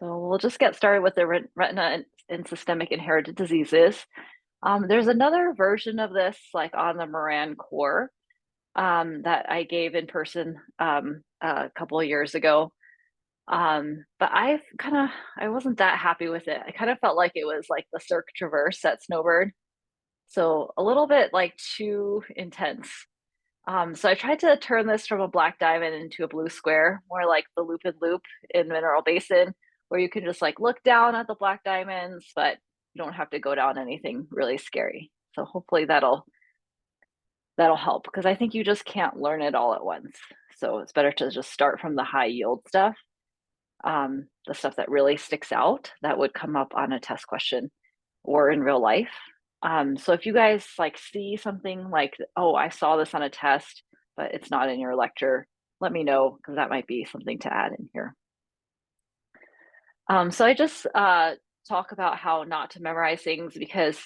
So we'll just get started with the retina and systemic inherited diseases. There's another version of this, like on the Moran core, that I gave in person a couple of years ago. But I wasn't that happy with it. I kind of felt like it was like the Cirque Traverse at Snowbird. So a little bit like too intense. So I tried to turn this from a black diamond into a blue square, more like the loop and loop in Mineral Basin, where you can just like look down at the black diamonds, but you don't have to go down anything really scary. So hopefully that'll help because I think you just can't learn it all at once. So it's better to just start from the high yield stuff, the stuff that really sticks out that would come up on a test question or in real life. So if you guys like see something like, oh, I saw this on a test, but it's not in your lecture, let me know because that might be something to add in here. So I just talk about how not to memorize things because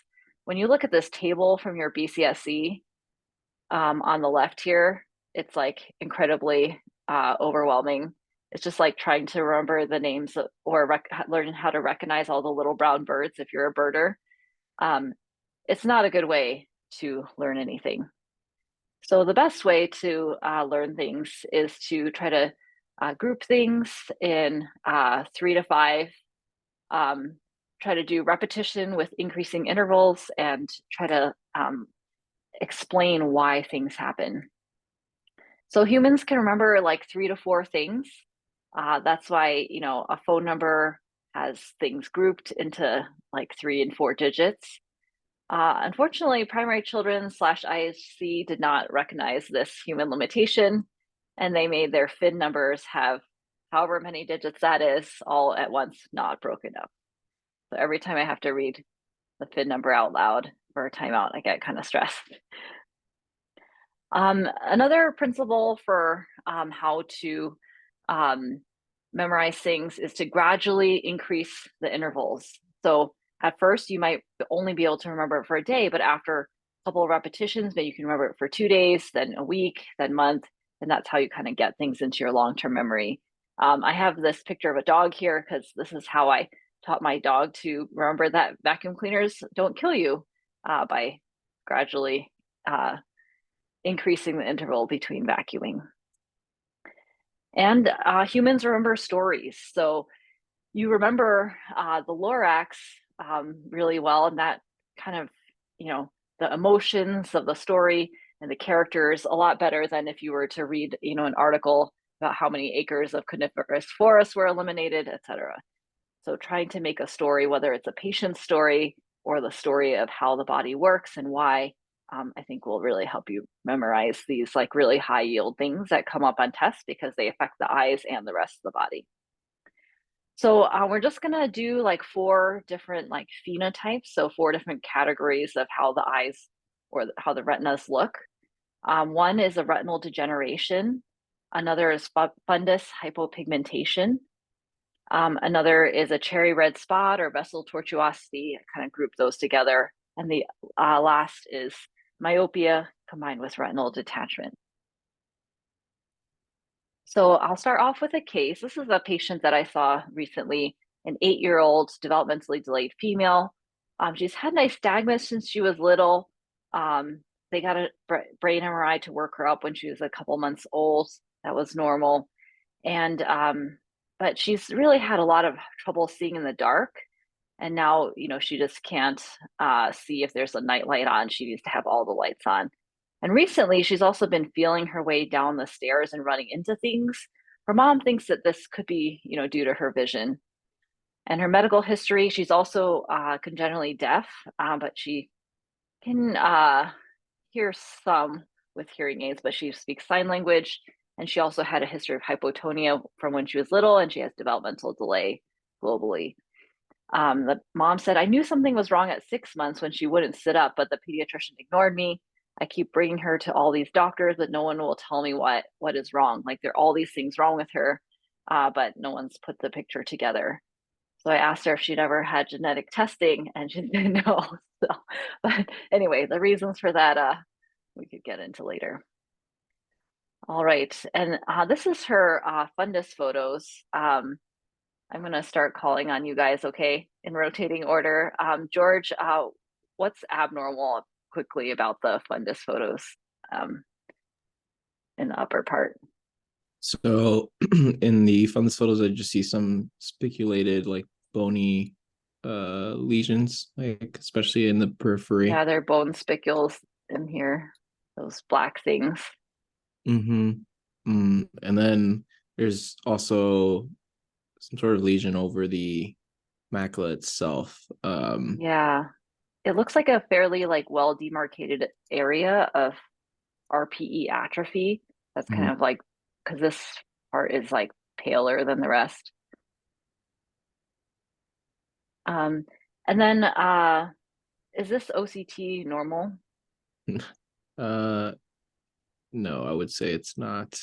when you look at this table from your BCSE on the left here, it's like incredibly overwhelming. It's just like trying to remember the names or learn how to recognize all the little brown birds if you're a birder. Um, it's not a good way to learn anything. So the best way to learn things is to try to group things in 3 to 5. Um, try to do repetition with increasing intervals and try to explain why things happen. So humans can remember like 3 to 4 things. That's why, a phone number has things grouped into like 3 and 4 digits. Unfortunately, primary children slash IHC did not recognize this human limitation, and they made their FIN numbers have however many digits that is all at once, not broken up. So every time I have to read the FIN number out loud for a timeout, I get kind of stressed. Another principle for how to memorize things is to gradually increase the intervals. So at first, you might only be able to remember it for a day, but after a couple of repetitions, maybe you can remember it for 2 days, then a week, then month, and that's how you kind of get things into your long-term memory. I have this picture of a dog here because this is how I taught my dog to remember that vacuum cleaners don't kill you by gradually increasing the interval between vacuuming. And humans remember stories. So you remember the Lorax really well, and that kind of, the emotions of the story and the characters a lot better than if you were to read, an article about how many acres of coniferous forests were eliminated, etc. So trying to make a story, whether it's a patient's story or the story of how the body works and why, I think will really help you memorize these like really high yield things that come up on tests because they affect the eyes and the rest of the body. So we're just gonna do like 4 different like phenotypes, so 4 different categories of how the eyes or how the retinas look. One is a retinal degeneration. Another is fundus hypopigmentation. Another is a cherry red spot or vessel tortuosity. I kind of group those together. And the last is myopia combined with retinal detachment. So I'll start off with a case. This is a patient that I saw recently, an 8-year-old developmentally delayed female. She's had nystagmus since she was little. They got a brain MRI to work her up when she was a couple months old. That was normal. And but she's really had a lot of trouble seeing in the dark. And now, she just can't see if there's a night light on. She needs to have all the lights on. And recently, she's also been feeling her way down the stairs and running into things. Her mom thinks that this could be, due to her vision. And her medical history, she's also congenitally deaf, but she can hear some with hearing aids, but she speaks sign language. And she also had a history of hypotonia from when she was little, and she has developmental delay globally. The mom said, I knew something was wrong at 6 months when she wouldn't sit up, but the pediatrician ignored me. I keep bringing her to all these doctors, but no one will tell me what is wrong. Like there are all these things wrong with her, but no one's put the picture together. So I asked her if she'd ever had genetic testing, and she didn't know. So, but anyway, the reasons for that we could get into later. All right, and this is her fundus photos. I'm gonna start calling on you guys, okay, in rotating order. George, what's abnormal quickly about the fundus photos um, in the upper part? So in the fundus photos, I just see some spiculated, like bony lesions, like especially in the periphery. Yeah, there are bone spicules in here, those black things. Mm-hmm. And then there's also some sort of lesion over the macula itself. Yeah, it looks like a fairly like well demarcated area of RPE atrophy. That's kind Mhm. of like because this part is like paler than the rest. Um, and then is this OCT normal? Uh, no, I would say it's not.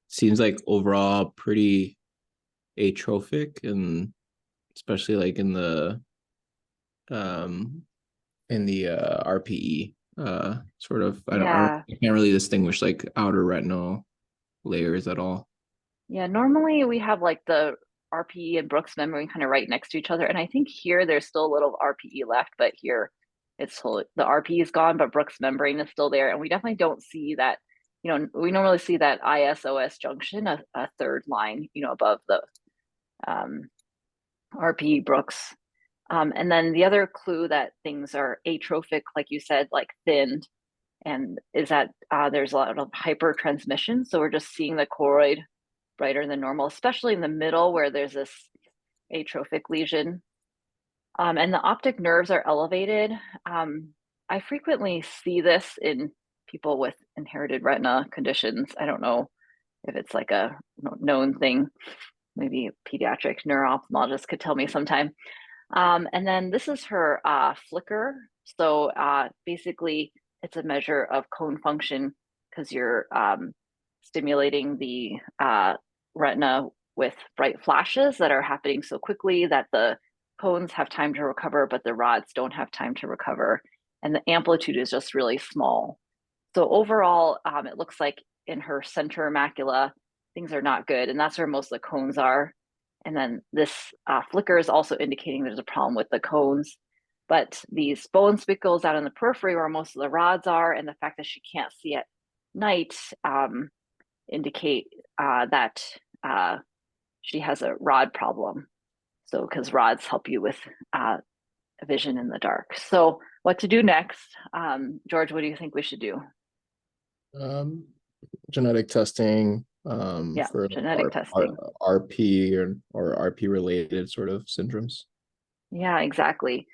Seems like overall pretty atrophic, and especially like um in the RPE sort of. Yeah. I can't really distinguish like outer retinal layers at all. Yeah, normally we have like the RPE and Brooks memory kind of right next to each other. And I think here there's still a little RPE left, but here it's full, the RPE is gone, but Brooks membrane is still there. And we definitely don't see that, we normally see that ISOS junction, a third line, above the um, RPE Brooks. And then the other clue that things are atrophic, like you said, like thinned, and is that there's a lot of hypertransmission. So we're just seeing the choroid brighter than normal, especially in the middle where there's this atrophic lesion. And the optic nerves are elevated. I frequently see this in people with inherited retina conditions. I don't know if it's like a known thing. Maybe a pediatric neuro-ophthalmologist could tell me sometime. And then this is her flicker. So basically, it's a measure of cone function because you're stimulating the retina with bright flashes that are happening so quickly that the cones have time to recover, but the rods don't have time to recover. And the amplitude is just really small. So overall, it looks like in her center macula, things are not good. And that's where most of the cones are. And then this flicker is also indicating there's a problem with the cones. But these bone spicules out in the periphery where most of the rods are, and the fact that she can't see at night indicate that she has a rod problem. So, because rods help you with vision in the dark. So, what to do next? George, what do you think we should do? Um, Genetic testing Yeah, for genetic testing. RP or RP related sort of syndromes. Yeah, exactly.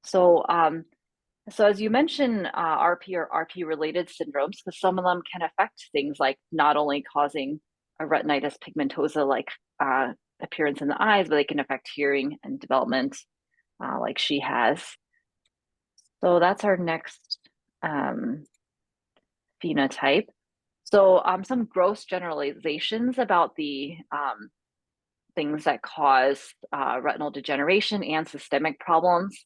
So, so as you mentioned, RP or RP related syndromes, because some of them can affect things like not only causing a retinitis pigmentosa like appearance in the eyes, but they can affect hearing and development, like she has. So that's our next um, phenotype. So some gross generalizations about the things that cause retinal degeneration and systemic problems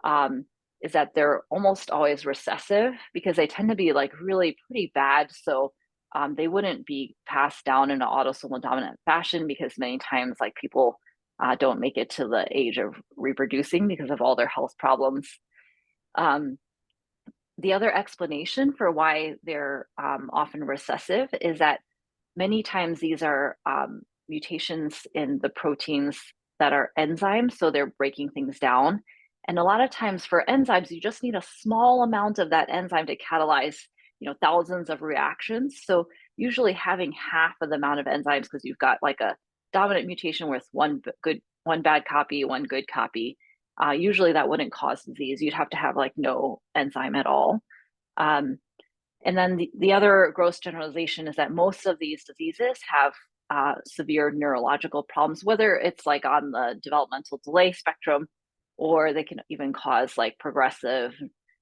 um, is that they're almost always recessive because they tend to be like really pretty bad. So they wouldn't be passed down in an autosomal dominant fashion because many times like people don't make it to the age of reproducing because of all their health problems. Um, the other explanation for why they're often recessive is that many times these are mutations in the proteins that are enzymes, so they're breaking things down. And a lot of times for enzymes, you just need a small amount of that enzyme to catalyze, thousands of reactions. So usually having half of the amount of enzymes because you've got like a dominant mutation with one bad copy, one good copy. Usually that wouldn't cause disease. You'd have to have like no enzyme at all. Um, and then the other gross generalization is that most of these diseases have severe neurological problems, whether it's like on the developmental delay spectrum, or they can even cause like progressive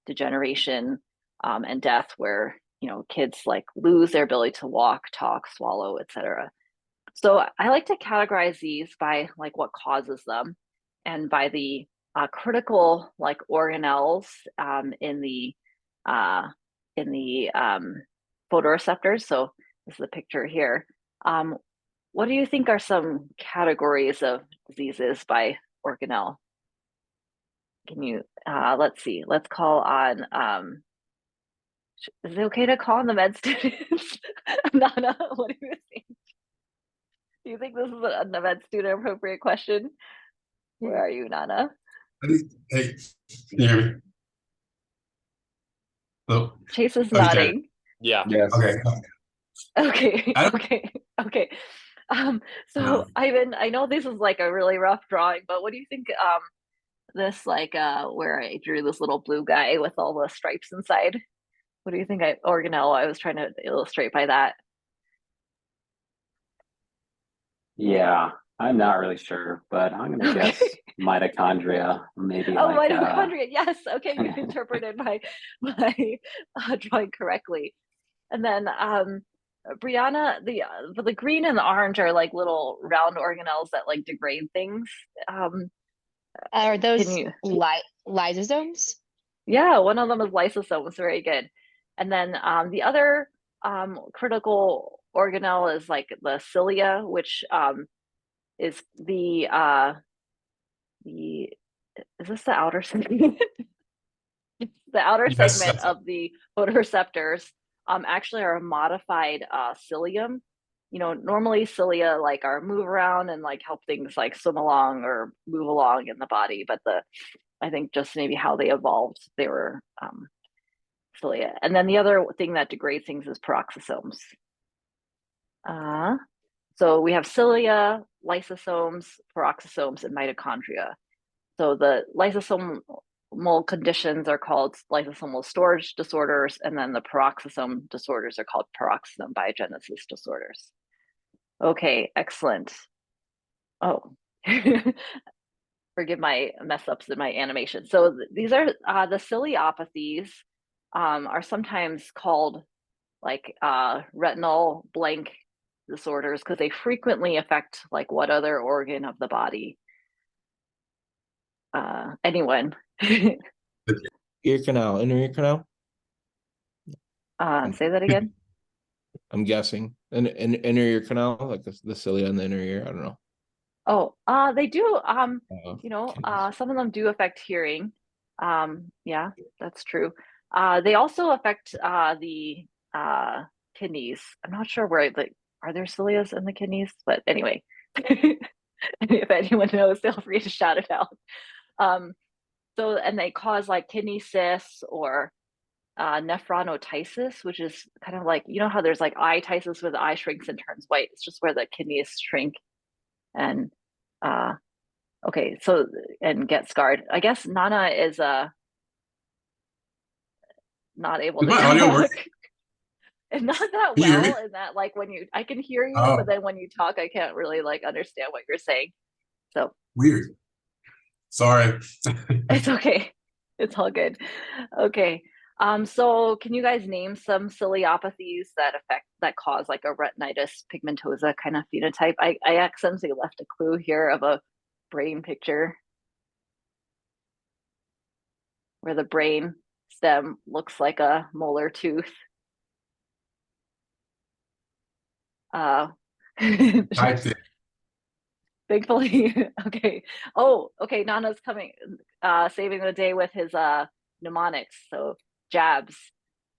degeneration and death, where kids like lose their ability to walk, talk, swallow, etc. So I like to categorize these by like what causes them, and by the critical like organelles uh, in the photoreceptors. So this is a picture here. Um, what do you think are some categories of diseases by organelle? Can you, let's see, let's call on, is it okay to call on the med students? Nana, what do you think? Do you think this is a med student appropriate question? Where are you, Nana? Hey, can you hear me? Hello? Chase is Oh, you can. nodding. Yeah. Yes. Okay. Okay, I don't okay, okay. So know. Ivan, I know this is like a really rough drawing, but what do you think this like where I drew this little blue guy with all the stripes inside? What do you think organelle I was trying to illustrate by that? Yeah, I'm not really sure, but I'm gonna guess Okay. mitochondria, maybe Oh, like mitochondria. Yes. Okay, you interpreted my drawing correctly. And then Brianna, the green and the orange are like little round organelles that like degrade things. Are Can those you? lysosomes? Yeah, one of them is lysosomes. Very good. And then the other critical organelle is like the cilia, which is the is this the outer segment? The outer Yes, segment that's it. of the photoreceptors actually are a modified cilium. You know, normally cilia like are move around and like help things like swim along or move along in the body, but I think just maybe how they evolved, they were cilia. And then the other thing that degrades things is peroxisomes. Uh, so we have cilia, lysosomes, peroxisomes, and mitochondria. So the lysosomal conditions are called lysosomal storage disorders, and then the peroxisome disorders are called peroxisome biogenesis disorders. Okay, excellent. Oh, forgive my mess ups in my animation. So these are the ciliopathies are sometimes called like retinal blank disorders because they frequently affect like what other organ of the body? Anyone? Ear canal, inner ear canal. Say that again. I'm guessing. An inner ear canal, like the cilia in the inner ear. I don't know. Oh, they do. Kidneys. Some of them do affect hearing. Yeah, that's true. They also affect the kidneys. I'm not sure where the are there cilias in the kidneys, but anyway, if anyone knows, feel free to shout it out. Um, so and they cause like kidney cysts or nephronotysis, which is kind of like you know how there's like eye tisis where the eye shrinks and turns white. It's just where the kidneys shrink and uh okay, so and get scarred. I guess Nana is not able Is to my audio talk. working? And not that Can you hear me? well in that like when you I can hear you, but Oh, then when you talk, I can't really like understand what you're saying. So weird. Sorry. it's okay. It's all good. Okay. So can you guys name some ciliopathies that cause like a retinitis pigmentosa kind of phenotype? I accidentally left a clue here of a brain picture where the brain stem looks like a molar tooth. Uh, Typed it. thankfully, okay. Oh, okay. Nana's coming, saving the day with his mnemonics. So jabs,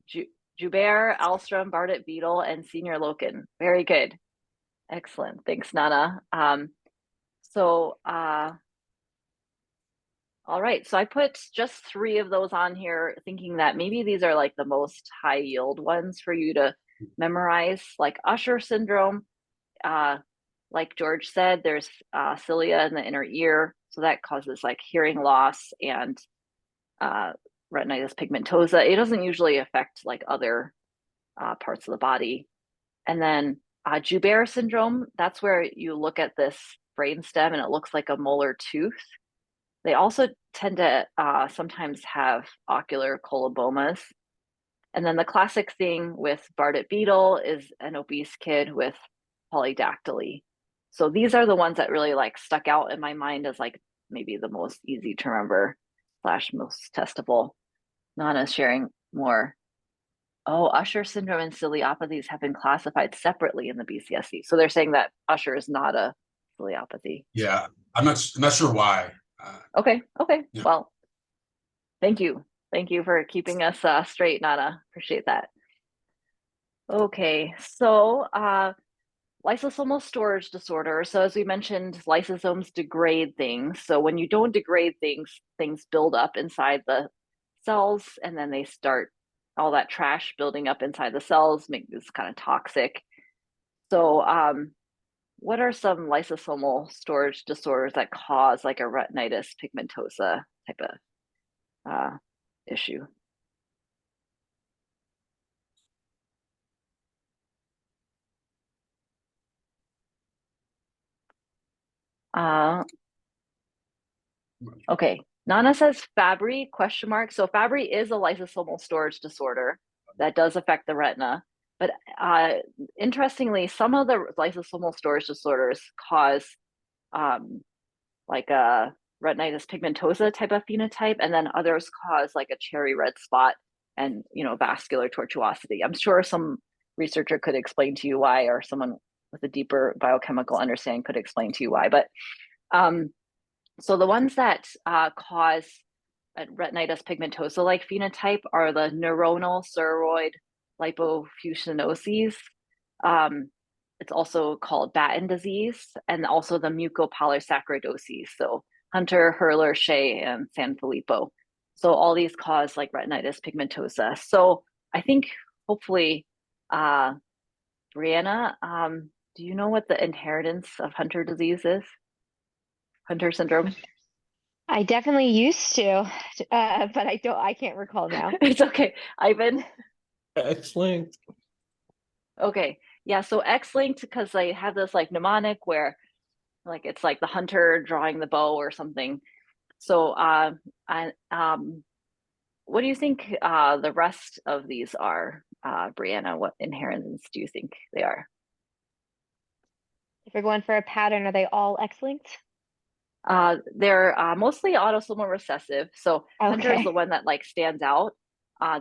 Ju Joubert, Alstrom, Bardet Beetle, and Senior Loken. Very good. Excellent. Thanks, Nana. So all right. So I put just 3 of those on here, thinking that maybe these are like the most high yield ones for you to memorize, like Usher syndrome. Uh, like George said, there's cilia in the inner ear, so that causes like hearing loss and uh, retinitis pigmentosa. It doesn't usually affect like other parts of the body. And then Joubert syndrome, that's where you look at this brainstem and it looks like a molar tooth. They also tend to sometimes have ocular colobomas. And then the classic thing with Bardet beetle is an obese kid with polydactyly. So these are the ones that really like stuck out in my mind as like maybe the most easy to remember slash most testable. Nana's sharing more. Oh, Usher syndrome and ciliopathies have been classified separately in the BCSC. So they're saying that Usher is not a ciliopathy. Yeah, I'm not sure why. Okay. Yeah. Well, thank you. Thank you for keeping us straight, Nana. Appreciate that. Okay, so lysosomal storage disorder. So as we mentioned, lysosomes degrade things. So when you don't degrade things, things build up inside the cells, and then they start all that trash building up inside the cells, make this kind of toxic. So what are some lysosomal storage disorders that cause like a retinitis pigmentosa type of issue? Okay, Nana says Fabry question mark. So Fabry is a lysosomal storage disorder that does affect the retina. But interestingly, some of the lysosomal storage disorders cause like a retinitis pigmentosa type of phenotype, and then others cause like a cherry red spot and vascular tortuosity. I'm sure some researcher could explain to you why, or someone with a deeper biochemical understanding could explain to you why. But so the ones that cause a retinitis pigmentosa-like phenotype are the neuronal ceroid lipofuscinoses. It's also called Batten disease, and also the mucopolysaccharidoses. So Hunter, Hurler, Shea, and Sanfilippo. So all these cause like retinitis pigmentosa. So I think hopefully, Brianna, do you know what the inheritance of Hunter disease is? Hunter syndrome? I definitely used to, but I can't recall now. It's okay. Ivan? X-linked. Okay. Yeah, so X-linked because they have this like mnemonic where like it's like the hunter drawing the bow or something. So what do you think the rest of these are, Brianna? What inheritance do you think they are? If we're going for a pattern, are they all X-linked? They're mostly autosomal recessive. So Hunter is the Okay. one that like stands out.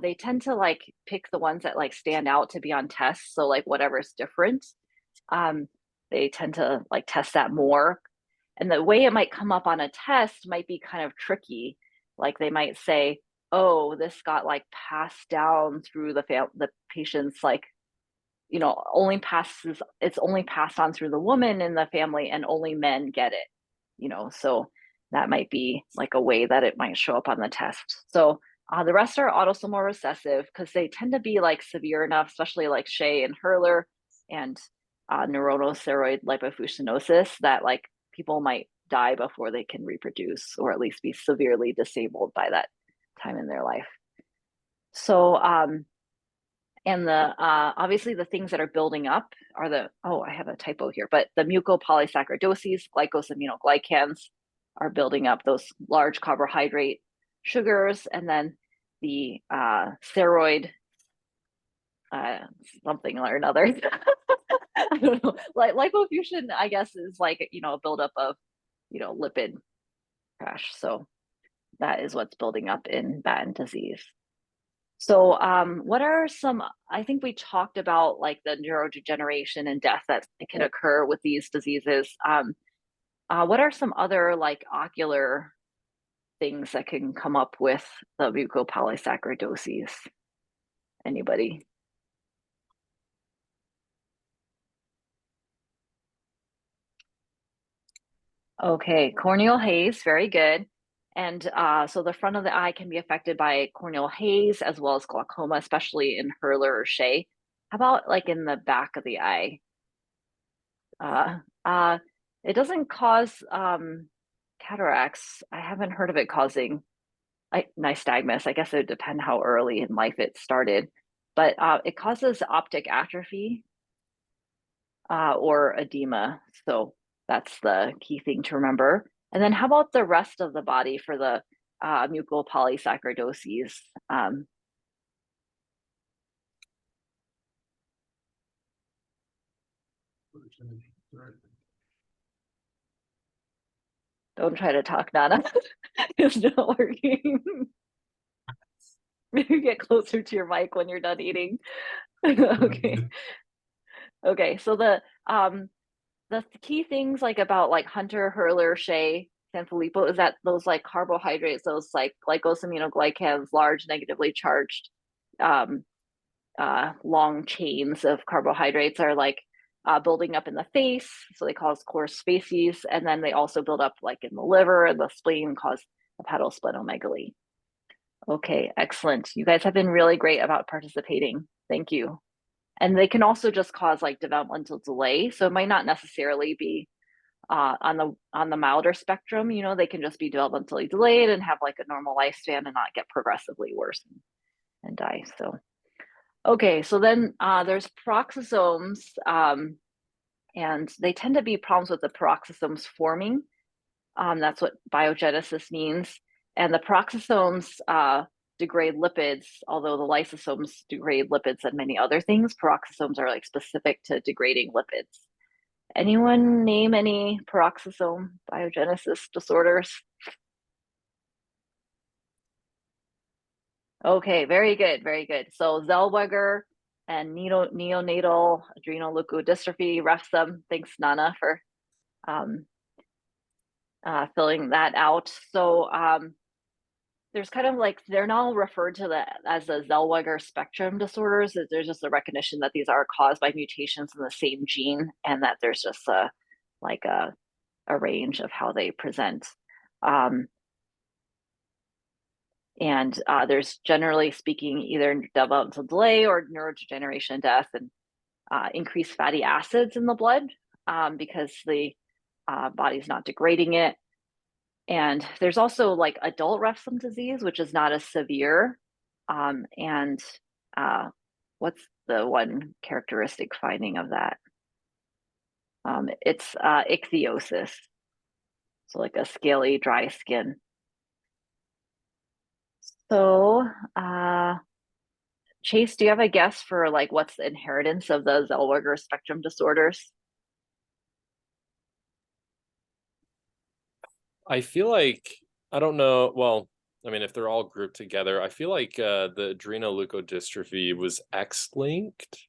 They tend to like pick the ones that like stand out to be on tests. So like whatever's different, um, they tend to like test that more. And the way it might come up on a test might be kind of tricky. Like they might say, "Oh, this got like passed down through the patient's like it's only passed on through the woman in the family, and only men get it." So that might be like a way that it might show up on the test. So the rest are autosomal recessive because they tend to be like severe enough, especially like Shea and Hurler and neuronal ceroid lipofuscinosis, that like people might die before they can reproduce, or at least be severely disabled by that time in their life. So and the obviously the things that are building up are I have a typo here, but the mucopolysaccharidoses, glycosaminoglycans are building up those large carbohydrate sugars, and then the steroid something or another. I don't know. Like lipofuscin, I guess, is like a buildup of lipid crash. So that is what's building up in Batten disease. So what are some, I think we talked about like the neurodegeneration and death that can occur with these diseases. What are some other like ocular things that can come up with the mucopolysaccharidoses? Anybody? Okay, corneal haze, very good. And so the front of the eye can be affected by corneal haze as well as glaucoma, especially in Hurler or Shea. How about like in the back of the eye? Uh, uh, it doesn't cause cataracts. I haven't heard of it causing nystagmus. I guess it would depend how early in life it started, but it causes optic atrophy or edema. So that's the key thing to remember. And then how about the rest of the body for the mucopolysaccharidoses? Don't try to talk, Nana. It's not working. Maybe get closer to your mic when you're done eating. Okay. Okay, so the key things like about like Hunter, Hurler, Shea, Sanfilippo is that those like carbohydrates, those like glycosaminoglycans, large negatively charged um, long chains of carbohydrates are like building up in the face, so they cause coarse facies, and then they also build up like in the liver and the spleen, cause hepatosplenomegaly. Okay, excellent. You guys have been really great about participating. Thank you. And they can also just cause like developmental delay, so it might not necessarily be on the milder spectrum. You know, they can just be developmentally delayed and have like a normal lifespan and not get progressively worse and die. So okay, so then there's peroxisomes, and they tend to be problems with the peroxisomes forming. That's what biogenesis means. And the peroxisomes degrade lipids, although the lysosomes degrade lipids and many other things. Peroxisomes are like specific to degrading lipids. Anyone name any peroxisome biogenesis disorders? Okay, very good, very good. So Zellweger and neonatal adrenoleukodystrophy, REFSM. Thanks, Nana, for filling that out. So there's kind of like, they're now referred to as the Zellweger spectrum disorders. There's just a recognition that these are caused by mutations in the same gene, and that there's just a range of how they present. And there's, generally speaking, either developmental delay or neurodegeneration, death, and increased fatty acids in the blood because the body's not degrading it. And there's also like adult Refsum disease, which is not as severe. And what's the one characteristic finding of that? It's ichthyosis. So like a scaly, dry skin. So, Chase, do you have a guess for like what's the inheritance of the Zellweger spectrum disorders? I feel like, I don't know. Well, I mean, if they're all grouped together, I feel like the adrenoleukodystrophy was X-linked.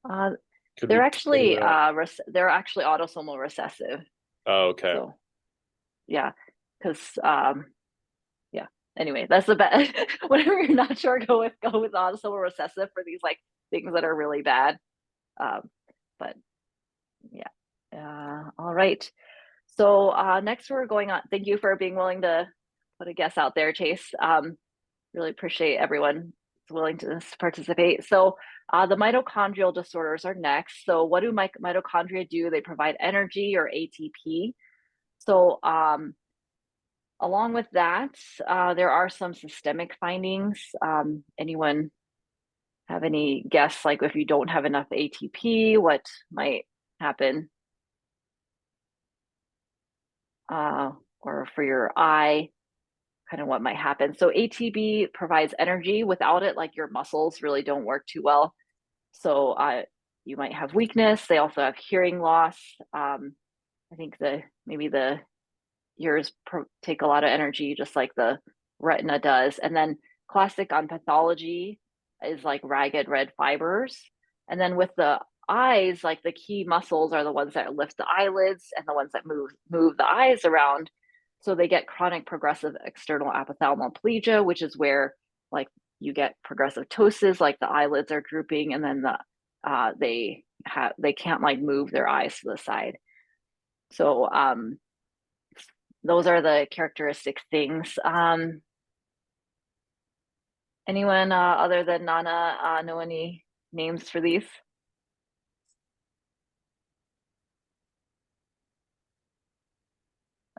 They're actually autosomal recessive. Oh, okay. So, yeah, because yeah. Anyway, that's the best. Whenever you're not sure, go with autosomal recessive for these like things that are really bad. But yeah. All right. So next we're going on. Thank you for being willing to put a guess out there, Chase. Really appreciate everyone willing to participate. So the mitochondrial disorders are next. So what do mitochondria do? They provide energy, or ATP. So along with that, there are some systemic findings. Anyone have any guess, like if you don't have enough ATP, what might happen? Or for your eye, kind of what might happen. So ATP provides energy. Without it, like your muscles really don't work too well. So you might have weakness. They also have hearing loss. I think maybe the ears take a lot of energy, just like the retina does. And then classic on pathology is like ragged red fibers. And then with the eyes, like the key muscles are the ones that lift the eyelids and the ones that move the eyes around. So they get chronic progressive external ophthalmoplegia, which is where like you get progressive ptosis, like the eyelids are drooping, and then they can't like move their eyes to the side. So those are the characteristic things. Anyone other than Nana know any names for these?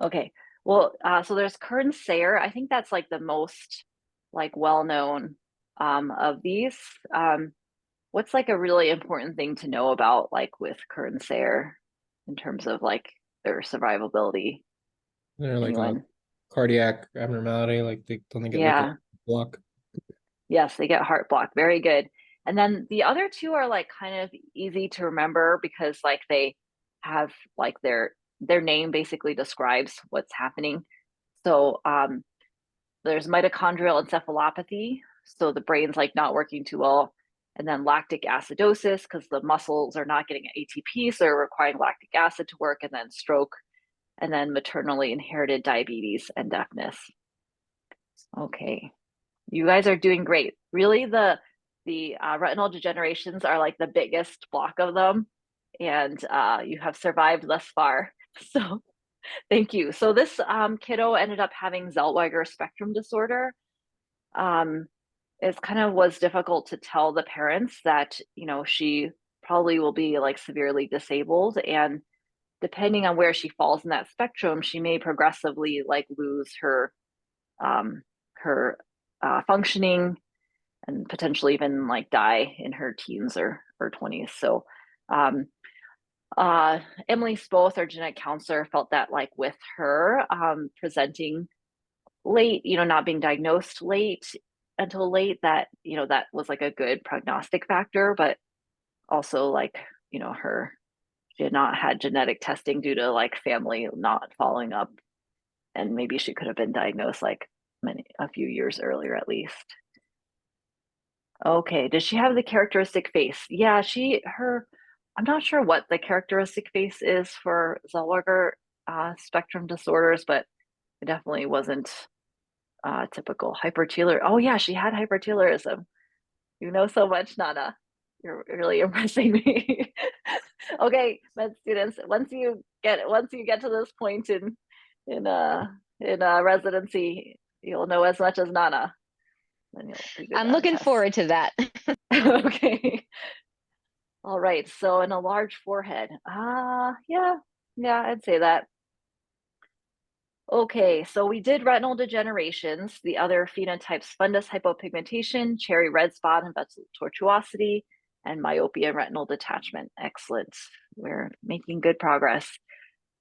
Okay, well, so there's Kern-Sayer. I think that's like the most like well-known of these. What's like a really important thing to know about like with Kern-Sayer in terms of like their survivability? They're like Anyone? a cardiac abnormality, like they don't get like Yeah. a block. Yes, they get heart block. Very good. And then the other two are like kind of easy to remember because like they have like their name basically describes what's happening. So there's mitochondrial encephalopathy. so the brain's like not working too well. And then lactic acidosis, because the muscles are not getting ATP, so they're requiring lactic acid to work, and then stroke, and then maternally inherited diabetes and deafness. Okay, you guys are doing great. Really, the retinal degenerations are like the biggest block of them, and you have survived thus far. So thank you. So this kiddo ended up having Zellweger spectrum disorder. It kind of was difficult to tell the parents that, you know, she probably will be like severely disabled, and depending on where she falls in that spectrum, she may progressively like lose her her functioning and potentially even like die in her teens or 20s. So Emily Spoth, our genetic counselor, felt that like with her presenting late, you know, not being diagnosed until late, that, you know, that was like a good prognostic factor, but also like, you know, she had not had genetic testing due to like family not following up, and maybe she could have been diagnosed like a few years earlier at least. Okay, does she have the characteristic face? Yeah, I'm not sure what the characteristic face is for Zellweger spectrum disorders, but it definitely wasn't typical hypertelorism. Oh yeah, she had hypertelorism. You know so much, Nana. You're really impressing me. Okay, med students, once you get to this point in residency, you'll know as much as Nana. Then you'll be good I'm on looking tests. forward to that. Okay. All right. So in a large forehead. Yeah, I'd say that. Okay, so we did retinal degenerations, the other phenotypes: fundus hypopigmentation, cherry red spot and vessel tortuosity, and myopia and retinal detachment. Excellent. We're making good progress.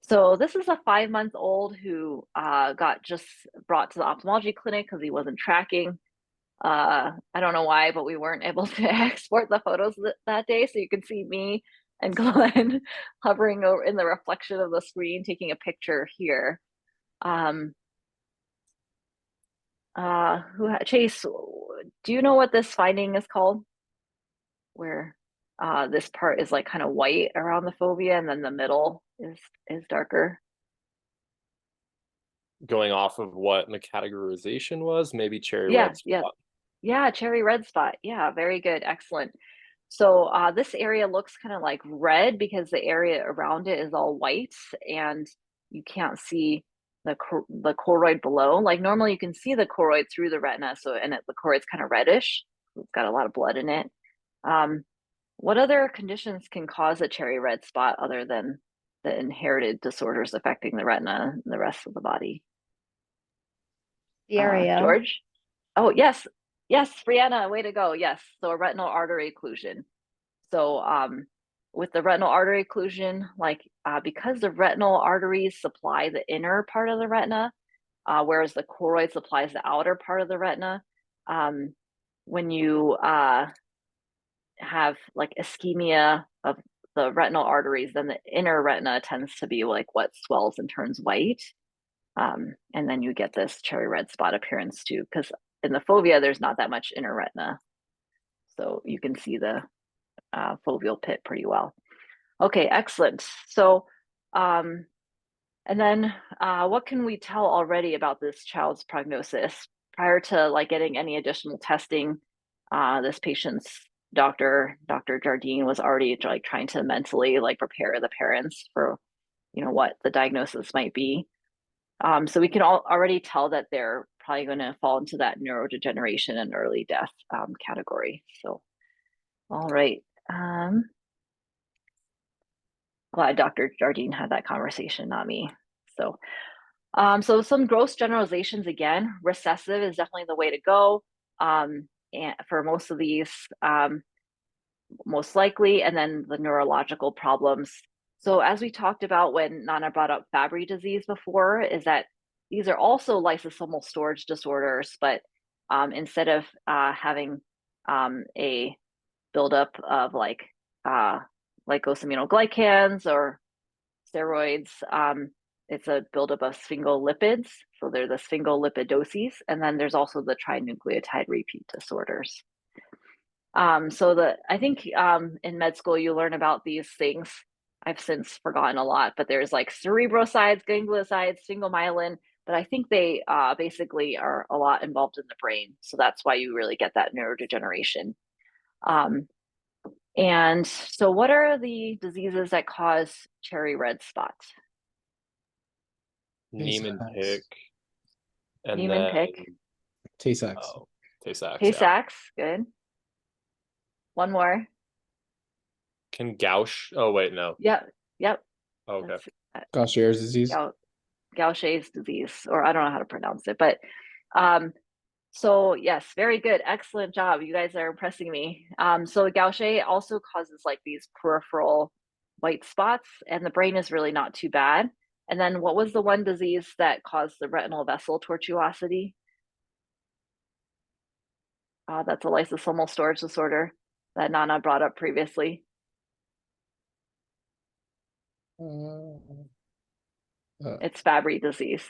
So this is a 5-month-old who got just brought to the ophthalmology clinic because he wasn't tracking. I don't know why, but we weren't able to export the photos that day. So you can see me and Glenn hovering over in the reflection of the screen, taking a picture here. Chase, do you know what this finding is called? Where this part is like kind of white around the fovea, and then the middle is darker. Going off of what the categorization was, maybe cherry red spot. Yeah, cherry red spot. Yeah, very good, excellent. So this area looks kind of like red because the area around it is all white, and you can't see the choroid below. Like normally you can see the choroid through the retina, the choroid's kind of reddish. It's got a lot of blood in it. What other conditions can cause a cherry red spot other than the inherited disorders affecting the retina and the rest of the body? The area. George? Oh, yes, Brianna, way to go. Yes, so a retinal artery occlusion. So with the retinal artery occlusion, like because the retinal arteries supply the inner part of the retina, whereas the choroid supplies the outer part of the retina, when you have like ischemia of the retinal arteries, then the inner retina tends to be like what swells and turns white. And then you get this cherry red spot appearance too, because in the fovea, there's not that much inner retina. So you can see the foveal pit pretty well. Okay, excellent. So, and then what can we tell already about this child's prognosis? Prior to like getting any additional testing, this patient's Dr. Jardine was already like trying to mentally like prepare the parents for, you know, what the diagnosis might be. So we can already tell that they're probably going to fall into that neurodegeneration and early death category. So, all right. Glad Dr. Jardine had that conversation, not me. So, so some gross generalizations again. Recessive is definitely the way to go. And for most of these, most likely, and then the neurological problems. So as we talked about when Nana brought up Fabry disease before, is that these are also lysosomal storage disorders, but instead of having a buildup of like glycosaminoglycans or steroids, it's a buildup of sphingolipids. So they're the sphingolipidoses, and then there's also the trinucleotide repeat disorders. So I think in med school you learn about these things. I've since forgotten a lot, but there's like cerebrosides, gangliosides, sphingomyelin, but I think they basically are a lot involved in the brain. So that's why you really get that neurodegeneration. And so what are the diseases that cause cherry red spots? Niemann-Pick, and Niemann-Pick. then Tay-Sachs. Tay-Sachs. Yeah. Tay-Sachs, good. One more. Can Gauche? Oh wait, no. Yep. Oh, okay. Gaucher's disease. Gaucher's disease, or I don't know how to pronounce it, but so yes, very good, excellent job. You guys are impressing me. So Gaucher also causes like these peripheral white spots, and the brain is really not too bad. And then what was the one disease that caused the retinal vessel tortuosity? That's a lysosomal storage disorder that Nana brought up previously. It's Fabry disease.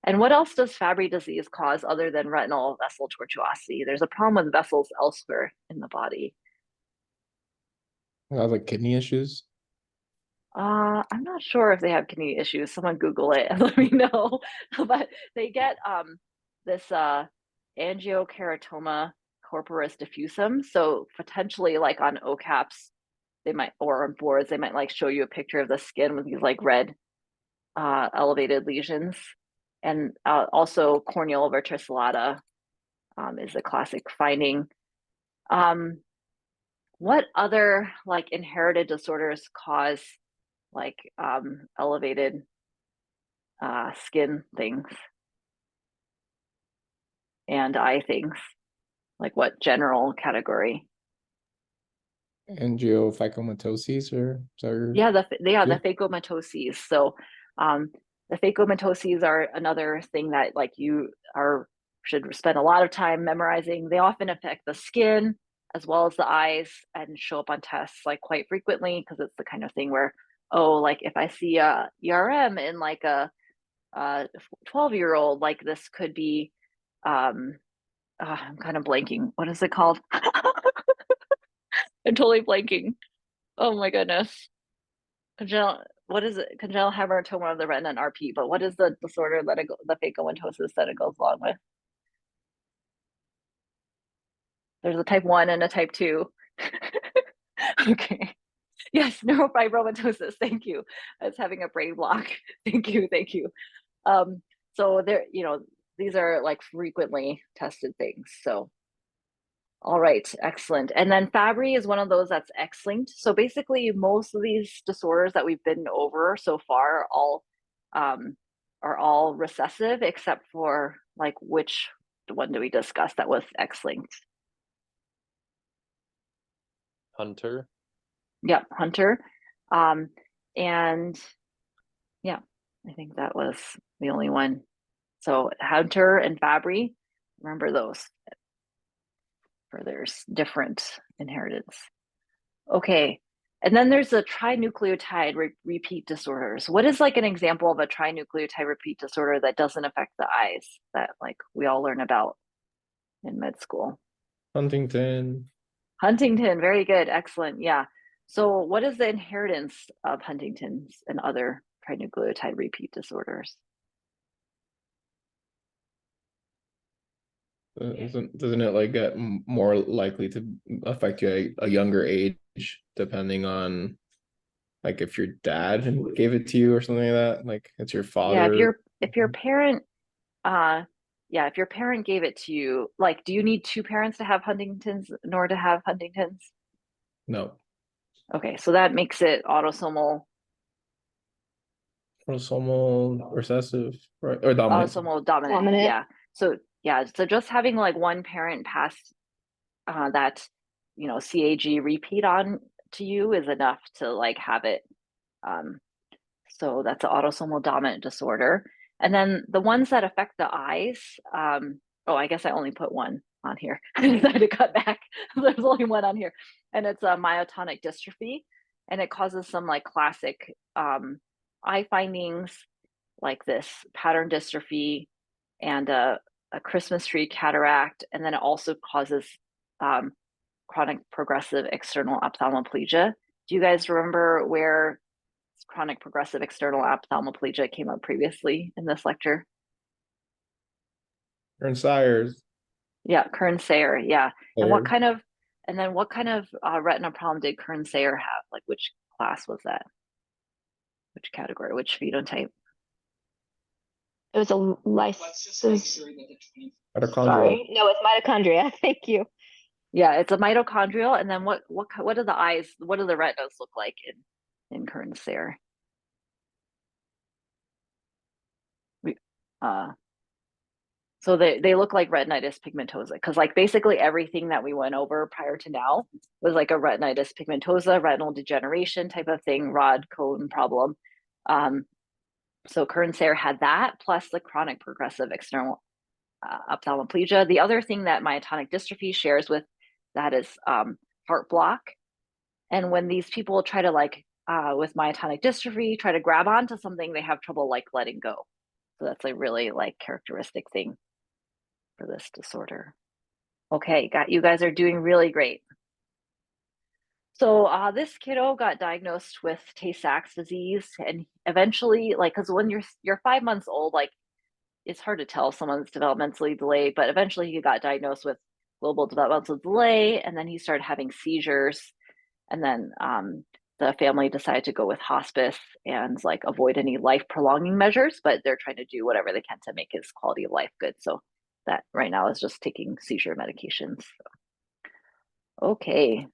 And what else does Fabry disease cause other than retinal vessel tortuosity? There's a problem with vessels elsewhere in the body. Like kidney issues. I'm not sure if they have kidney issues. Someone Google it and let me know. But they get this angiokeratoma corporis diffusum. So potentially like on OCAPs, they might, or on boards, they might like show you a picture of the skin with these like red elevated lesions. And also corneal verticillata is a classic finding. What other like inherited disorders cause like elevated skin things and eye things? Like what general category? Angiophacomatosis or Yeah, the phacomatoses. So the phacomatoses are another thing that like you should spend a lot of time memorizing. They often affect the skin as well as the eyes and show up on tests like quite frequently, because it's the kind of thing where, oh, like if I see a ERM in like a 12-year-old, like this could be I'm kind of blanking. What is it called? I'm totally blanking. Oh my goodness. What is it? Congenital hematoma of the retina and RP, but what is the disorder that the phacomatoses that it goes along with? There's a type 1 and a type 2. Okay. Yes, neurofibromatosis. Thank you. I was having a brain block. Thank you. So there, these are like frequently tested things. So all right, excellent. And then Fabry is one of those that's X-linked. So basically most of these disorders that we've been over so far are all recessive, except for like which one do we discuss that was X-linked? Hunter. Yep, Hunter. And yeah, I think that was the only one. So Hunter and Fabry, remember those for there's different inheritance. Okay, and then there's the trinucleotide repeat disorders. What is like an example of a trinucleotide repeat disorder that doesn't affect the eyes that like we all learn about in med school? Huntington. Huntington, very good, excellent, yeah. So what is the inheritance of Huntington's and other trinucleotide repeat disorders? Doesn't it like get more likely to affect you at a younger age, depending on like if your dad gave it to you or something like that? Like it's your father. Yeah, if your parent if your parent gave it to you, like do you need two parents to have Huntington's in order to have Huntington's? No. Okay, so that makes it autosomal Recessive, right? Or dominant. autosomal dominant. Dominant. Yeah. So just having like one parent pass that CAG repeat on to you is enough to like have it. So that's an autosomal dominant disorder. And then the ones that affect the eyes, I guess I only put one on here. I decided to cut back. There's only one on here. And it's a myotonic dystrophy. And it causes some like classic eye findings like this pattern dystrophy and a Christmas tree cataract, and then it also causes chronic progressive external ophthalmoplegia. Do you guys remember where chronic progressive external ophthalmoplegia came up previously in this lecture? Aaron Sires. Yeah, Kern-Sayer, yeah. And what Sayer. kind of, and then what kind of retina problem did Kern-Sayer have? Like which class was that? Which category, which phenotype? It was a lysis. Mitochondrial. Sorry, no, it's mitochondria. Thank you. Yeah, it's a mitochondrial. And then what do the eyes, what do the retinas look like in Kern-Sayer? So they look like retinitis pigmentosa, because like basically everything that we went over prior to now was like a retinitis pigmentosa, retinal degeneration type of thing, rod cone problem. So Kern-Sayer had that, plus the chronic progressive external ophthalmoplegia. The other thing that myotonic dystrophy shares with that is heart block. And when these people try to like, with myotonic dystrophy, try to grab onto something, they have trouble like letting go. So that's a really like characteristic thing for this disorder. Okay, you guys are doing really great. So this kiddo got diagnosed with Tay-Sachs disease, and eventually, like, because when you're 5 months old, like, it's hard to tell if someone's developmentally delayed, but eventually he got diagnosed with global developmental delay, and then he started having seizures, and then the family decided to go with hospice and like avoid any life prolonging measures, but they're trying to do whatever they can to make his quality of life good. So that right now is just taking seizure medications. Okay,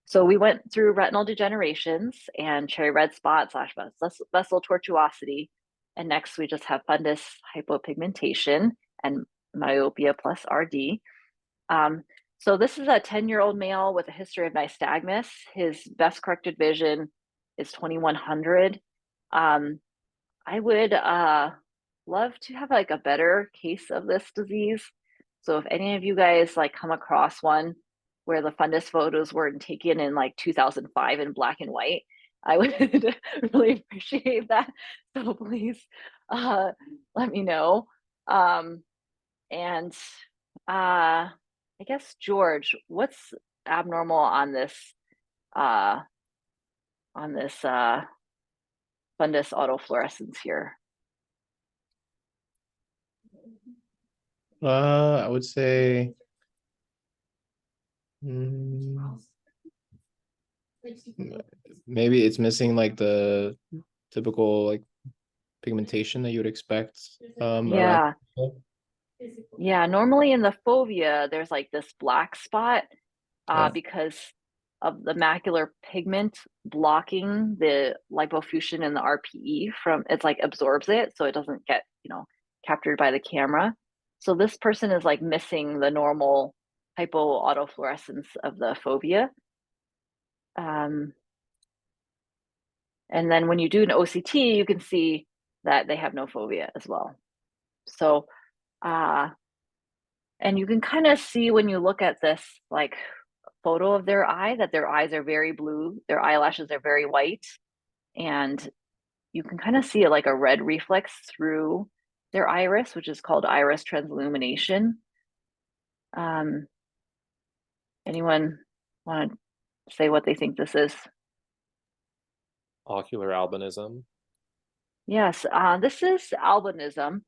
so we went through retinal degenerations and cherry red spot / vessel tortuosity. And next we just have fundus hypopigmentation and myopia plus RD. So this is a 10-year-old male with a history of nystagmus. His best corrected vision is 2100. I would love to have like a better case of this disease. So if any of you guys like come across one where the fundus photos were taken in like 2005 in black and white, I would really appreciate that. So please let me know. And I guess George, what's abnormal on this fundus autofluorescence here? I would say maybe it's missing like the typical like pigmentation that you would expect around. Yeah. Yeah, normally in the fovea, there's like this black spot because of the macular pigment blocking the lipofuscin and the RPE from, it's like absorbs it, so it doesn't get, captured by the camera. So this person is like missing the normal hypoautofluorescence of the fovea. And then when you do an OCT, you can see that they have no fovea as well. So, and you can kind of see when you look at this like photo of their eye that their eyes are very blue, their eyelashes are very white, and you can kind of see it like a red reflex through their iris, which is called iris transillumination. Anyone want to say what they think this is? Ocular albinism. Yes, this is albinism.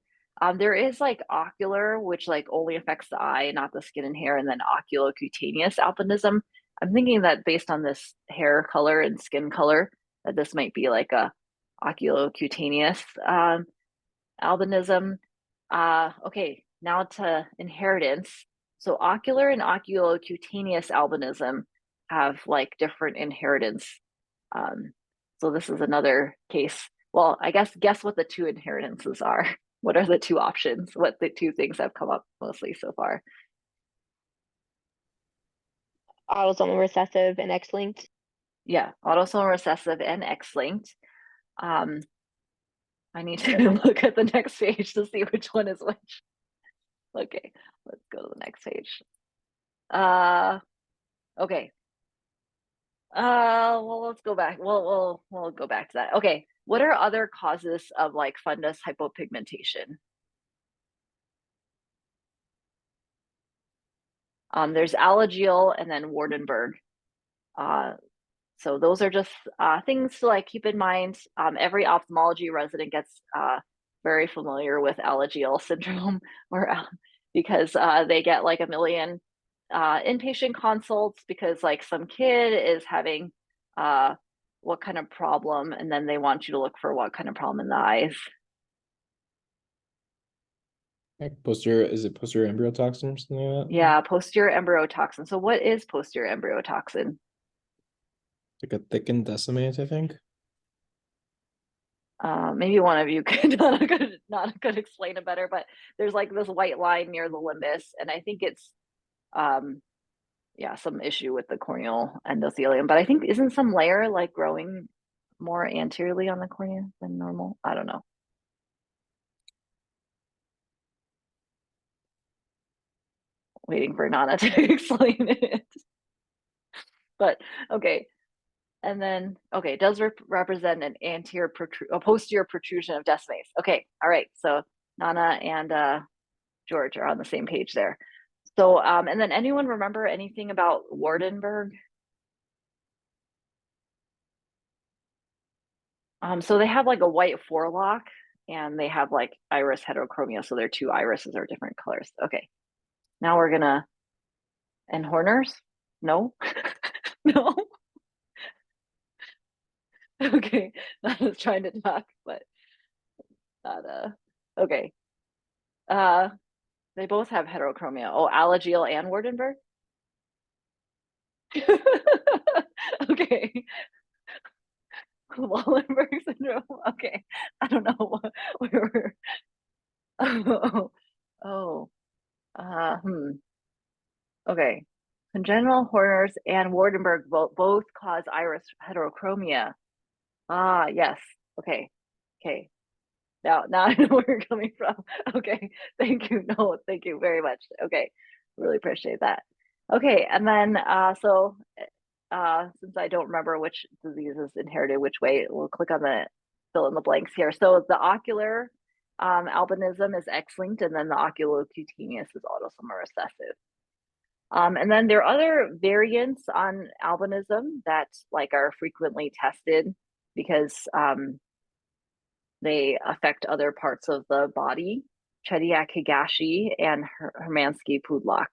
There is like ocular, which like only affects the eye, not the skin and hair, and then oculocutaneous albinism. I'm thinking that based on this hair color and skin color, that this might be like a oculocutaneous albinism. Okay, now to inheritance. So ocular and oculocutaneous albinism have like different inheritance. So this is another case. Well, I guess what the two inheritances are. What are the two options? What the two things have come up mostly so far? Autosomal recessive and X-linked. Yeah, autosomal recessive and X-linked. I need to look at the next page to see which one is which. Okay, let's go to the next page. Okay. Well, let's go back. We'll go back to that. Okay. what are other causes of like fundus hypopigmentation? There's Alagille and then Waardenburg. So those are just things to like keep in mind. Every ophthalmology resident gets very familiar with Alagille syndrome, or because they get like a million inpatient consults because like some kid is having what kind of problem, and then they want you to look for what kind of problem in the eyes. Like posterior, is it posterior embryotoxin or something like that? Yeah, posterior embryotoxin. So what is posterior embryotoxin? Like a thickened decimate, I think. Maybe one of you could not could explain it better, but there's like this white line near the limbus, and I think it's yeah, some issue with the corneal endothelium. But I think isn't some layer like growing more anteriorly on the cornea than normal? I don't know. Waiting for Nana to explain it. But okay. And then, okay, does represent an a posterior protrusion of decimates. Okay, all right. So Nana and George are on the same page there. So, and then anyone remember anything about Waardenburg? So they have like a white forelock, and they have like iris heterochromia. So their two irises are different colors. Okay, now we're gonna, and Horner's? No, no. Okay, I was trying to talk, but not okay. They both have heterochromia. Oh, Alagille and Waardenburg? Okay. Wallenberg syndrome. Okay. I don't know what we were. Oh, oh. Okay. Congenital Horner's and Waardenburg both cause iris heterochromia. Ah, yes. Okay. Okay. Now I know where you're coming from. Okay. Thank you. No, thank you very much. Okay. Really appreciate that. Okay. And then, since I don't remember which disease is inherited which way, we'll click on the fill in the blanks here. So the ocular albinism is X-linked, and then the oculocutaneous is autosomal recessive. And then there are other variants on albinism that like are frequently tested because they affect other parts of the body, Chediak Higashi and Hermansky-Pudlak.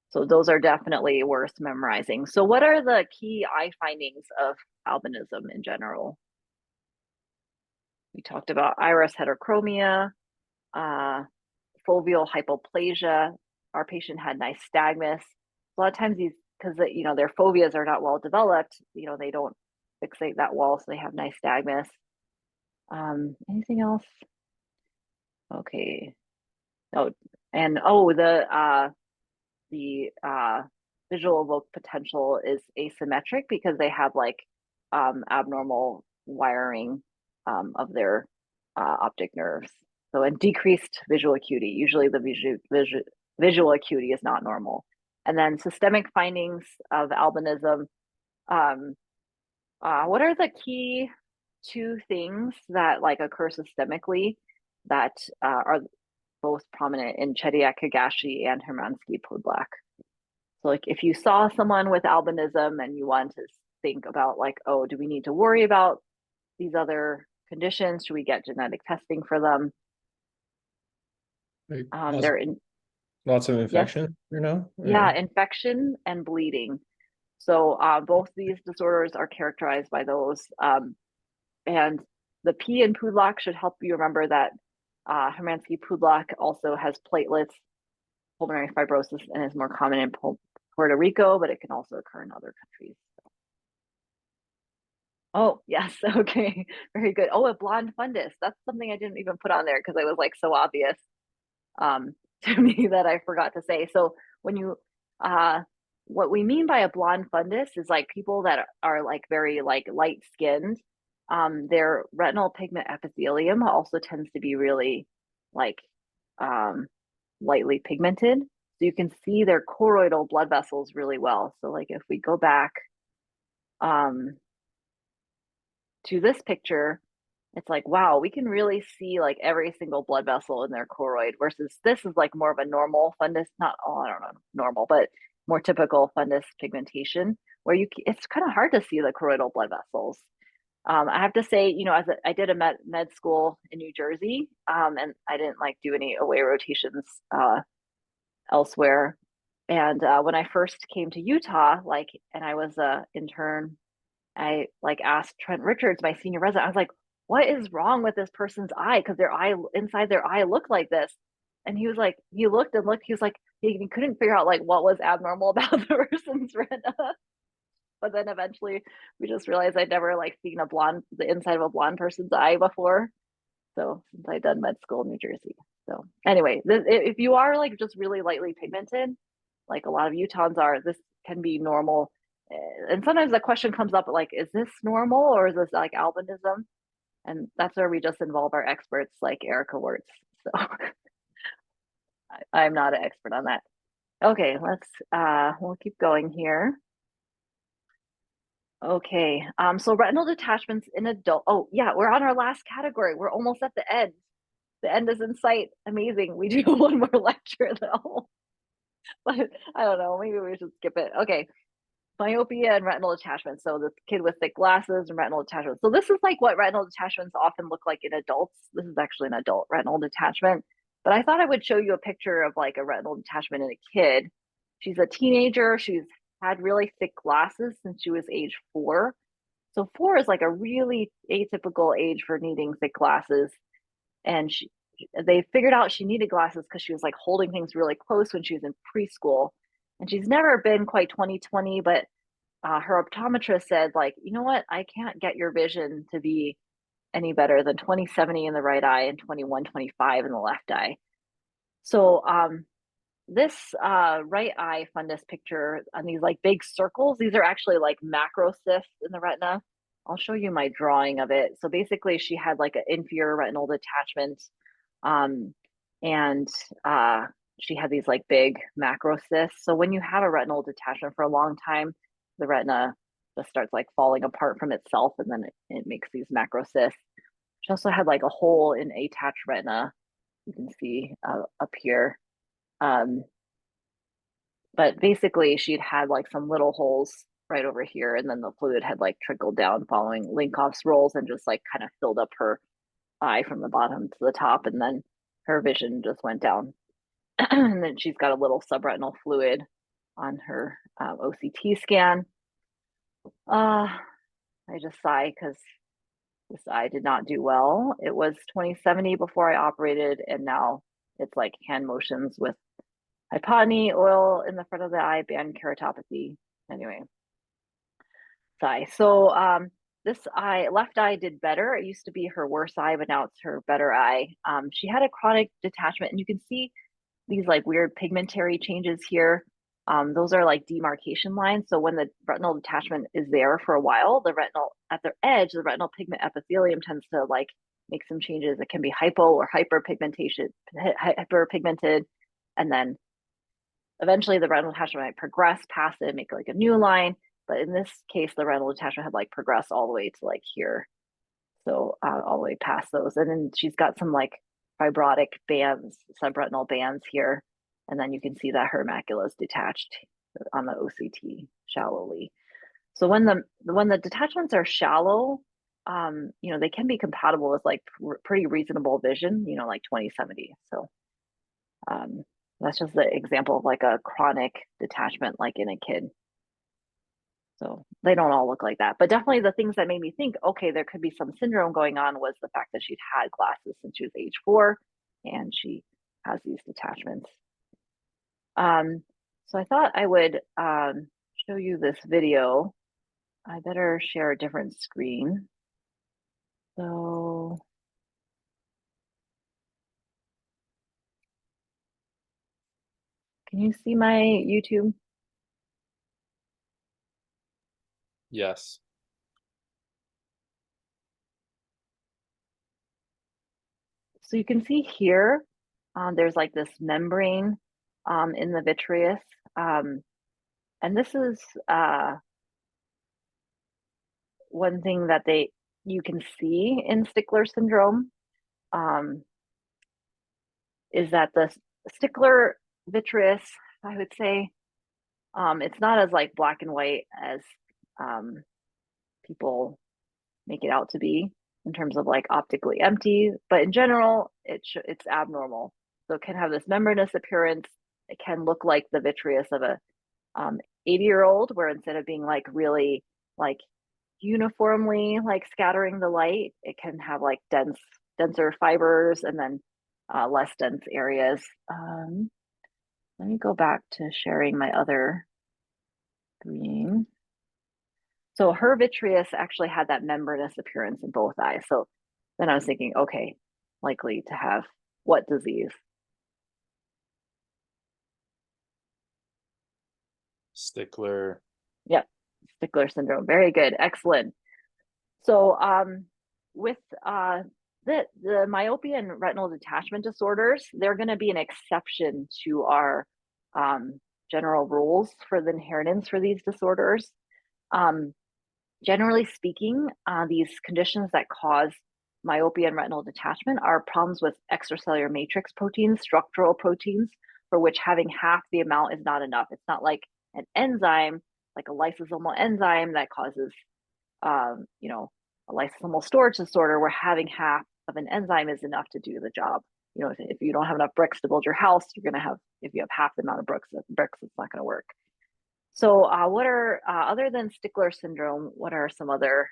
So those are definitely worth memorizing. So what are the key eye findings of albinism in general? We talked about iris heterochromia, foveal hypoplasia. Our patient had nystagmus. A lot of times these, because you know their foveas are not well developed, you know they don't fixate that well, so they have nystagmus. Anything else? Okay. Oh, and oh, the visual evoked potential is asymmetric because they have like abnormal wiring of their optic nerves. So a decreased visual acuity. Usually the visual acuity is not normal. And then systemic findings of albinism. What are the key two things that like occur systemically that are both prominent in Chediak Higashi and Hermansky-Pudlak? So like if you saw someone with albinism and you want to think about like, oh, do we need to worry about these other conditions? Should we get genetic testing for them? Like, They're in lots of infection, yes. you know? Yeah, infection and bleeding. So both these disorders are characterized by those. And the P in Pudlak should help you remember that Hermansky-Pudlak also has platelets, pulmonary fibrosis, and is more common in Puerto Rico, but it can also occur in other countries. Oh, yes. Okay. Very good. Oh, a blonde fundus. That's something I didn't even put on there because it was like so obvious to me that I forgot to say. So when you, what we mean by a blonde fundus is like people that are like very like light skinned. Their retinal pigment epithelium also tends to be really like lightly pigmented. So you can see their choroidal blood vessels really well. So like if we go back to this picture, it's like, wow, we can really see like every single blood vessel in their choroid, versus this is like more of a normal fundus, not, oh, I don't know, normal, but more typical fundus pigmentation, where it's kind of hard to see the choroidal blood vessels. I have to say, you know, I did a med school in New Jersey, and I didn't like do any away rotations elsewhere. And when I first came to Utah, like, and I was a intern, I like asked Trent Richards, my senior resident, I was like, what is wrong with this person's eye? Because their eye, inside their eye, looked like this. And he was like, he looked and looked, he was like, he couldn't figure out like what was abnormal about the person's retina. But then eventually we just realized I'd never like seen the inside of a blonde person's eye before. So since I'd done med school in New Jersey. So anyway, if you are like just really lightly pigmented, like a lot of Utahns are, this can be normal. And sometimes the question comes up like, is this normal or is this like albinism? And that's where we just involve our experts like Erica Wirtz. So I'm not an expert on that. Okay, we'll keep going here. Okay, so retinal detachments in adult. Oh yeah, we're on our last category. We're almost at the end. The end is in sight. Amazing. We do one more lecture though. But I don't know, maybe we should skip it. Okay, myopia and retinal detachment. So the kid with thick glasses and retinal detachment. So this is like what retinal detachments often look like in adults. This is actually an adult retinal detachment. But I thought I would show you a picture of like a retinal detachment in a kid. She's a teenager. She's had really thick glasses since she was age 4. So 4 is like a really atypical age for needing thick glasses. And they figured out she needed glasses because she was like holding things really close when she was in preschool. And she's never been quite 20/20, but her optometrist said, like, you know what, I can't get your vision to be any better than 20/70 in the right eye and 21/25 in the left eye. So this right eye fundus picture on these like big circles, these are actually like macro cysts in the retina. I'll show you my drawing of it. So basically she had like an inferior retinal detachment, and she had these like big macro cysts. So when you have a retinal detachment for a long time, the retina just starts like falling apart from itself, and then it makes these macro cysts. She also had like a hole in attached retina. You can see up here. But basically she'd had like some little holes right over here, and then the fluid had like trickled down following Linkoff's rolls and just like kind of filled up her eye from the bottom to the top, and then her vision just went down. And then she's got a little subretinal fluid on her OCT scan. I just sigh because this eye did not do well. It was 20/70 before I operated, and now it's like hand motions with hypotony, oil in the front of the eye, band keratopathy. Anyway, sigh. So this eye, left eye, did better. It used to be her worst eye, but now it's her better eye. She had a chronic detachment, and you can see these like weird pigmentary changes here. Those are like demarcation lines. So when the retinal detachment is there for a while, the retinal at their edge, the retinal pigment epithelium tends to like make some changes. It can be hypo or hyperpigmented, and then eventually the retinal detachment might progress past it and make like a new line. But in this case, the retinal detachment had like progressed all the way to like here. So all the way past those. And then she's got some like fibrotic bands, subretinal bands here. And then you can see that her macula is detached on the OCT shallowly. So when the detachments are shallow, you know, they can be compatible with like pretty reasonable vision, you know, like 20/70. So that's just the example of like a chronic detachment, like in a kid. So they don't all look like that, but definitely the things that made me think, okay, there could be some syndrome going on was the fact that she'd had glasses since she was age 4, and she has these detachments. So I thought I would show you this video. I better share a different screen. So can you see my YouTube? Yes. So you can see here, there's like this membrane in the vitreous. And this is one thing that you can see in Stickler syndrome is that the Stickler vitreous, I would say, it's not as like black and white as people make it out to be in terms of like optically empty, but in general, it's abnormal. So it can have this membranous appearance. It can look like the vitreous of a 80-year-old, where instead of being like really like uniformly like scattering the light, it can have like denser fibers and then less dense areas. Let me go back to sharing my other green. So her vitreous actually had that membranous appearance in both eyes. So then I was thinking, okay, likely to have what disease? Stickler. Yep, Stickler syndrome. Very good, excellent. So with the myopia and retinal detachment disorders, they're going to be an exception to our general rules for the inheritance for these disorders. Generally speaking, these conditions that cause myopia and retinal detachment are problems with extracellular matrix proteins, structural proteins, for which having half the amount is not enough. It's not like an enzyme, like a lysosomal enzyme that causes, you know, a lysosomal storage disorder where having half of an enzyme is enough to do the job. You know, if you don't have enough bricks to build your house, you're going to have, if you have half the amount of bricks, it's not going to work. So what are, other than Stickler syndrome, what are some other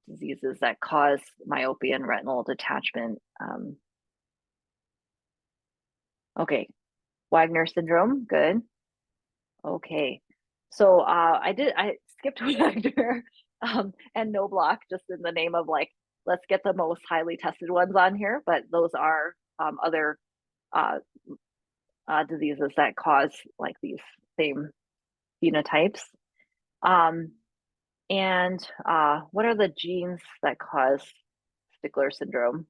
diseases that cause myopia and retinal detachment? Okay, Wagner syndrome, good. Okay, so I skipped Wagner and no block just in the name of like, let's get the most highly tested ones on here, but those are other diseases that cause like these same phenotypes. And what are the genes that cause Stickler syndrome?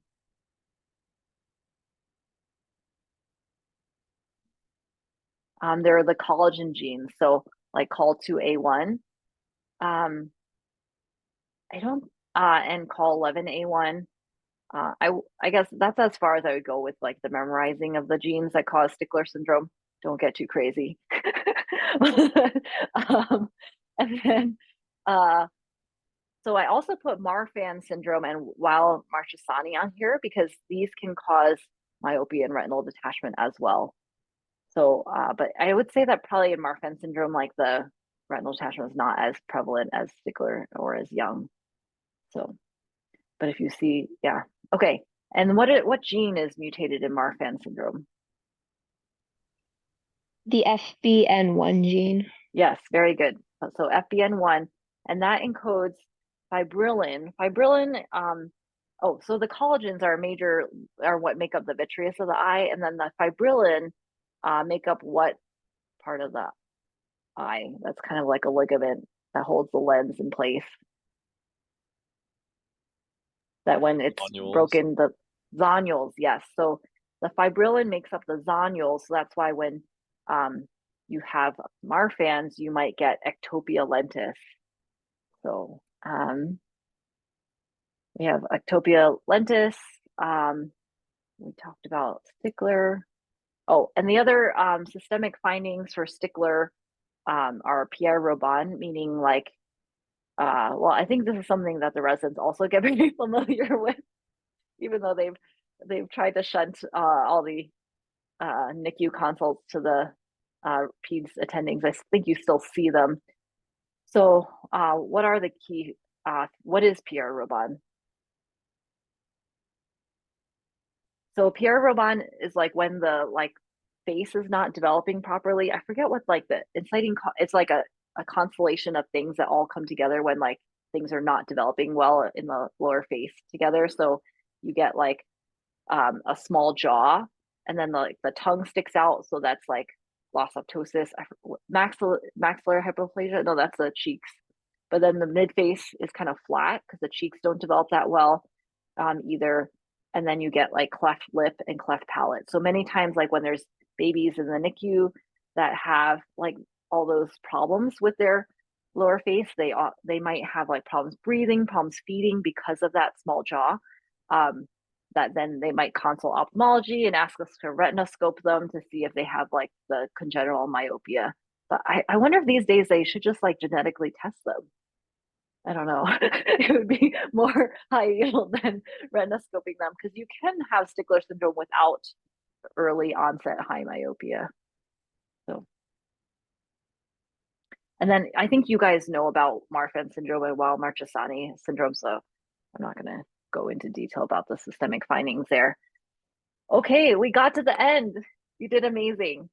They're the collagen genes, so like COL2A1. I don't, and COL11A1. I guess that's as far as I would go with like the memorizing of the genes that cause Stickler syndrome. Don't get too crazy. And then, so I also put Marfan syndrome and Weill-Marchesani on here because these can cause myopia and retinal detachment as well. So, but I would say that probably in Marfan syndrome, like the retinal detachment is not as prevalent as Stickler or as Young. So, but if you see, yeah, okay. And what gene is mutated in Marfan syndrome? The FBN1 gene. Yes, very good. So FBN1, and that encodes fibrillin. Fibrillin, oh, so the collagens are what make up the vitreous of the eye, and then the fibrillin make up what part of the eye? That's kind of like a ligament that holds the lens in place. That when it's Zonules. broken, the zonules, yes. So the fibrillin makes up the zonules. So that's why when you have Marfan's, you might get ectopia lentis. So we have ectopia lentis. We talked about Stickler. Oh, and the other systemic findings for Stickler are Pierre Robin, meaning like, well, I think this is something that the residents also get very familiar with, even though they've tried to shunt all the NICU consults to the peds attendings. I think you still see them. So what are the key, what is Pierre Robin? So Pierre Robin is like when the like face is not developing properly. I forget what like the inciting, it's like a constellation of things that all come together when like things are not developing well in the lower face together. So you get like a small jaw, and then the tongue sticks out. So that's like glossoptosis, maxillary hypoplasia. No, that's the cheeks. But then the mid face is kind of flat because the cheeks don't develop that well either. And then you get like cleft lip and cleft palate. So many times, like when there's babies in the NICU that have like all those problems with their lower face, they might have like problems breathing, problems feeding because of that small jaw. That then they might consult ophthalmology and ask us to retina scope them to see if they have like the congenital myopia. But I wonder if these days they should just like genetically test them. I don't know. It would be more high yield than retina scoping them because you can have Stickler syndrome without early onset high myopia. So, and then I think you guys know about Marfan syndrome and Weill-Marchesani syndrome, so I'm not going to go into detail about the systemic findings there. Okay, we got to the end. You did amazing.